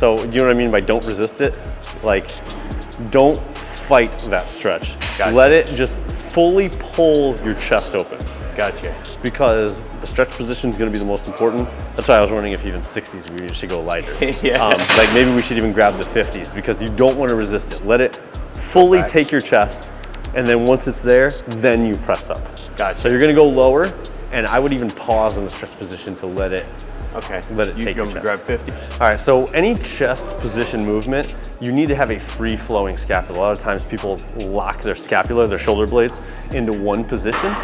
So you know what I mean by don't resist it? Like, don't fight that stretch. Gotcha. Let it just fully pull your chest open. Gotcha. Because the stretch position is going to be the most important. That's why I was wondering if even 60s we should go lighter. Yeah. Like maybe we should even grab the 50s because you don't want to resist it. Let it fully take your chest, and then once it's there, then you press up. Gotcha. So you're going to go lower, and I would even pause in the stretch position to let it take your chest. Grab 50. All right, so any chest position movement, you need to have a free flowing scapula. A lot of times people lock their scapula, their shoulder blades, into one position.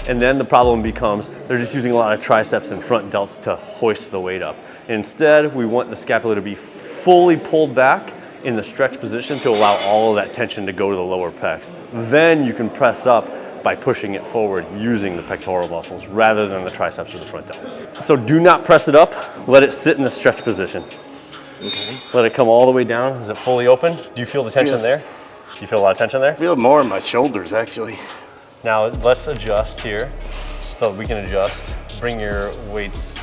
And then the problem becomes they're just using a lot of triceps and front delts to hoist the weight up. Instead, we want the scapula to be fully pulled back in the stretch position to allow all of that tension to go to the lower pecs. Then you can press up by pushing it forward using the pectoral muscles rather than the triceps or the front delts. So do not press it up, let it sit in the stretch position. Okay. Let it come all the way down. Is it fully open? Do you feel the tension there? Do you feel a lot of tension there? I feel more in my shoulders actually. Now let's adjust here. So we can adjust, bring the weights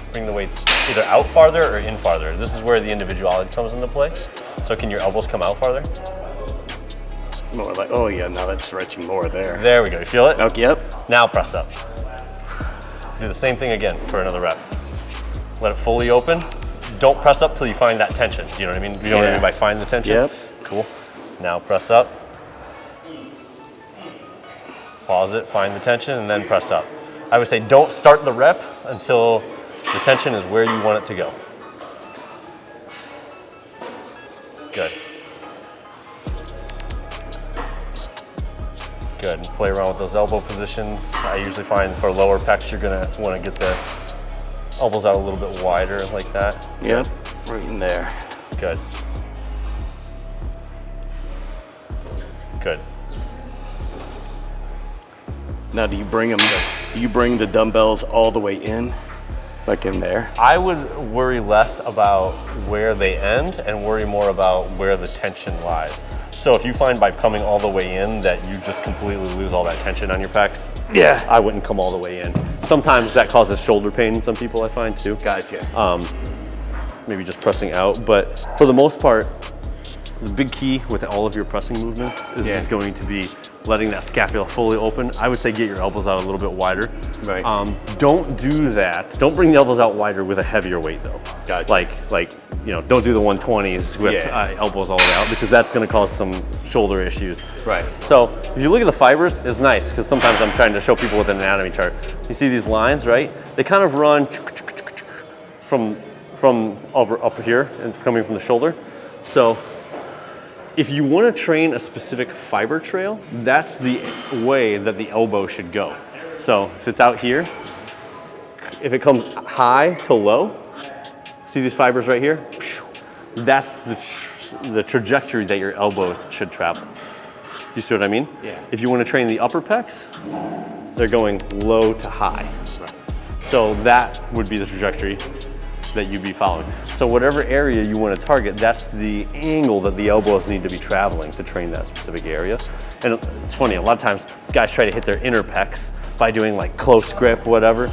either out farther or in farther. This is where the individuality comes into play. So can your elbows come out farther? More like, oh yeah, now that's stretching more there. There we go, you feel it? Okay, yep. Now press up. Do the same thing again for another rep. Let it fully open. Don't press up till you find that tension. You know what I mean? You know what I mean by find the tension? Yep. Cool. Now press up. Pause it, find the tension, and then press up. I would say don't start the rep until the tension is where you want it to go. Good. Good. Play around with those elbow positions. I usually find for lower pecs, you're gonna want to get the elbows out a little bit wider like that. Yep, right in there. Good. Good. Now, do you bring the dumbbells all the way in, like in there? I would worry less about where they end and worry more about where the tension lies. So if you find by coming all the way in that you just completely lose all that tension on your pecs, Yeah. I wouldn't come all the way in. Sometimes that causes shoulder pain in some people, I find too. Gotcha. Maybe just pressing out, but for the most part, the big key with all of your pressing movements is just going to be letting that scapula fully open. I would say get your elbows out a little bit wider. Right. Don't do that. Don't bring the elbows out wider with a heavier weight though. Gotcha. Like you know, don't do the 120s with elbows all the way out because that's going to cause some shoulder issues. Right. So if you look at the fibers, it's nice because sometimes I'm trying to show people with an anatomy chart. You see these lines, right? They kind of run from over up here and it's coming from the shoulder. So if you want to train a specific fiber trail, that's the way that the elbow should go. So if it's out here, if it comes high to low, see these fibers right here? That's the trajectory that your elbows should travel. You see what I mean? Yeah. If you want to train the upper pecs, they're going low to high. Right. So that would be the trajectory that you'd be following. So whatever area you want to target, that's the angle that the elbows need to be traveling to train that specific area. And it's funny, a lot of times guys try to hit their inner pecs by doing like close grip, whatever.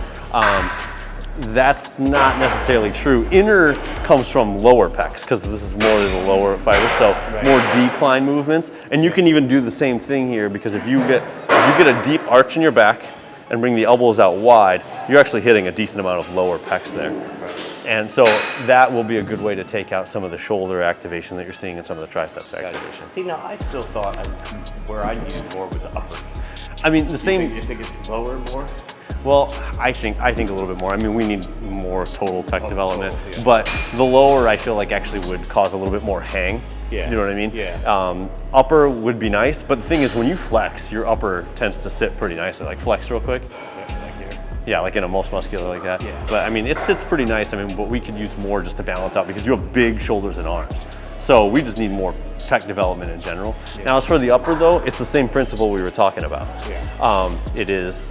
That's not necessarily true. Inner comes from lower pecs because this is more of the lower fiber, so more decline movements. And you can even do the same thing here because if you get a deep arch in your back and bring the elbows out wide, you're actually hitting a decent amount of lower pecs there. And so that will be a good way to take out some of the shoulder activation that you're seeing in some of the triceps activation. See, now I still thought where I needed more was upper. I mean, the same. You think it's lower more? Well, I think a little bit more. I mean, we need more total pec development, but the lower I feel like actually would cause a little bit more hang. Yeah. You know what I mean? Yeah. Upper would be nice, but the thing is when you flex, your upper tends to sit pretty nicely. Like flex real quick. Yeah, like in a most muscular like that. Yeah. But I mean, it sits pretty nice. I mean, but we could use more just to balance out because you have big shoulders and arms. So we just need more pec development in general. Yeah. Now, as for the upper though, it's the same principle we were talking about. Yeah. It is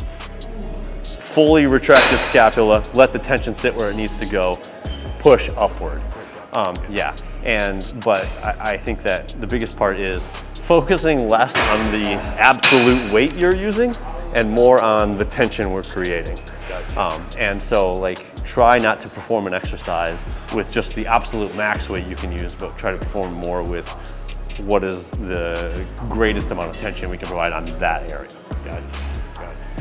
fully retracted scapula, let the tension sit where it needs to go, push upward. But I think that the biggest part is focusing less on the absolute weight you're using and more on the tension we're creating. And so like try not to perform an exercise with just the absolute max weight you can use, but try to perform more with what is the greatest amount of tension we can provide on that area.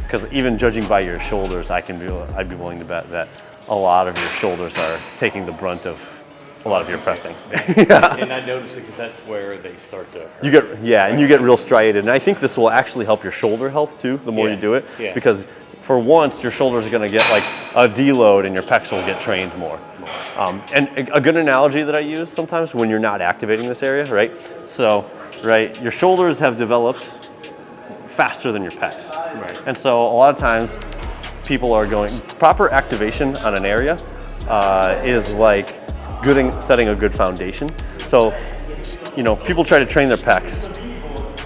Because even judging by your shoulders, I'd be willing to bet that a lot of your shoulders are taking the brunt of a lot of your pressing. And I noticed it because that's where they start to hurt. You get real striated. And I think this will actually help your shoulder health too, the more you do it. Yeah. Because for once, your shoulders are gonna get like a deload and your pecs will get trained more. And a good analogy that I use sometimes when you're not activating this area, right? So, right, your shoulders have developed faster than your pecs. Right. And so a lot of times people are going, proper activation on an area is like setting a good foundation. So, you know, people try to train their pecs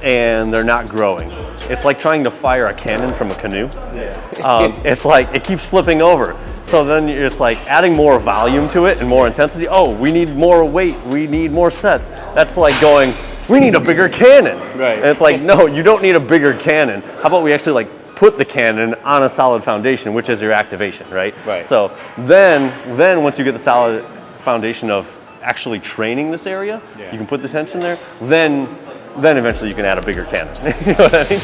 and they're not growing. It's like trying to fire a cannon from a canoe. It's like, it keeps flipping over. So then it's like adding more volume to it and more intensity. Oh, we need more weight, we need more sets. That's like going, we need a bigger cannon. Right. And it's like, no, you don't need a bigger cannon. How about we actually like put the cannon on a solid foundation, which is your activation, right? Right. So then once you get the solid foundation of actually training this area, you can put the tension there, then eventually you can add a bigger cannon. You know what I mean?